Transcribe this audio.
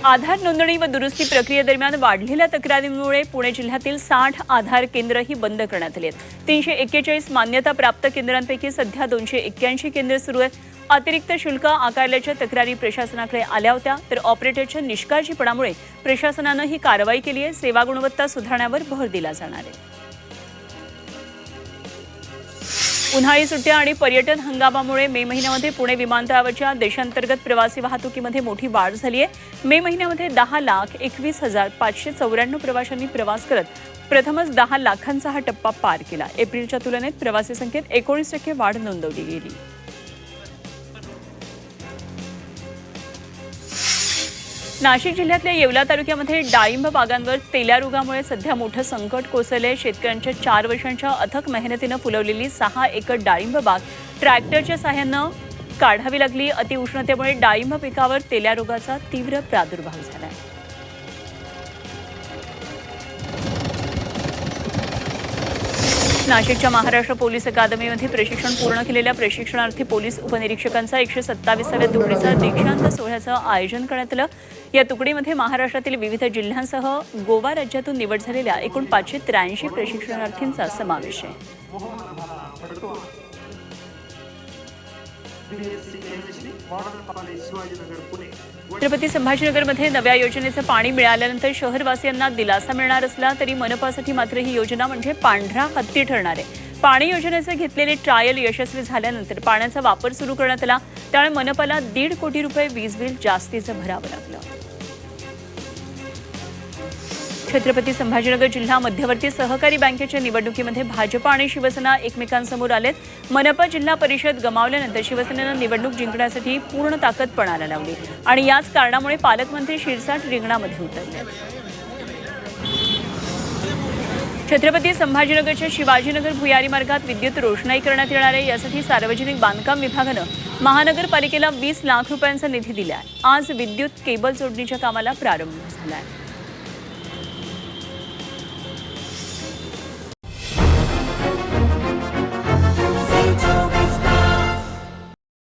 आधार नोंदणी व दुरुस्ती प्रक्रियेदरम्यान वाढलेल्या तक्रारींमुळे पुणे जिल्ह्यातील 60 आधार केंद्रही बंद करण्यात आली आहेत। 341 मान्यता प्राप्त केंद्रांपैकी सध्या 281 केंद्र सुरू आहेत। अतिरिक्त शुल्क आकारल्याच्या तक्रारी प्रशासनाकडे आल्या होत्या, तर ऑपरेटरच्या निष्काळजीपणामुळे प्रशासनानं ही कारवाई केली आहे। सेवा गुणवत्ता सुधारण्यावर भर दिला जाणार आहे। उन्हाळी सुट्ट्या आणि पर्यटन हंगामामुळे मे महिन्यामध्ये पुणे विमानतळावरच्या देशांतर्गत प्रवासी वाहतुकीमध्ये मोठी वाढ झाली आहे। मे महिन्यामध्ये 10,21,594 प्रवाशांनी प्रवास करत प्रथमच 10 लाखांचा हा टप्पा पार केला। एप्रिलच्या तुलनेत प्रवासी संख्येत 19% वाढ नोंदवली गेली। नाशिक जिल्ह्यातल्या येवला तालुक्यामध्ये डाळिंब बागांवर तेल्या रोगामुळे सध्या मोठं संकट कोसळले। शेतकऱ्यांच्या 4 वर्षांच्या अथक मेहनतीनं फुलवलेली 6 एकर डाळिंब बाग ट्रॅक्टरच्या साहाय्यानं काढावी लागली। अतिउष्णतेमुळे डाळिंब पिकावर तेल्या रोगाचा तीव्र प्रादुर्भाव झाला आहे। नाशिकच्या महाराष्ट्र पोलीस अकादमीमध्ये प्रशिक्षण पूर्ण केलेल्या प्रशिक्षणार्थी पोलीस उपनिरीक्षकांचा 127व्या तुकडीचा दीक्षांत सोहळ्याचं आयोजन करण्यात आलं। या तुकडीमध्ये महाराष्ट्रातील विविध जिल्ह्यांसह गोवा राज्यातून निवड झालेल्या एकूण 583 प्रशिक्षणार्थींचा समावेश आहे। छत्रपती संभाजीनगरमध्ये नव्या योजनेचं पाणी मिळाल्यानंतर शहरवासियांना दिलासा मिळणार असला तरी मनपासाठी मात्र ही योजना म्हणजे पांढरा हत्ती ठरणार आहे। पाणी योजनेचे घेतलेले ट्रायल यशस्वी झाल्यानंतर पाण्याचा वापर सुरू करण्यात आला, त्यामुळे मनपाला 1.5 कोटी रुपये वीज बिल जास्तीचं भरावं लागलं। छत्रपती संभाजीनगर जिल्हा मध्यवर्ती सहकारी बँकेच्या निवडणुकीमध्ये भाजप आणि शिवसेना एकमेकांसमोर आलेत। मनपा जिल्हा परिषद गमावल्यानंतर शिवसेनेनं निवडणूक जिंकण्यासाठी पूर्ण ताकद पणाला लावली आणि याच कारणामुळे पालकमंत्री शिरसाट रिंगणामध्ये उतरले। छत्रपती संभाजीनगरच्या शिवाजीनगर भुयारी मार्गात विद्युत रोषणाई करण्यात येणार आहे। यासाठी सार्वजनिक बांधकाम विभागानं महानगरपालिकेला 20 लाख रुपयांचा निधी दिला आहे। आज विद्युत केबल जोडणीच्या कामाला प्रारंभ झाला आहे।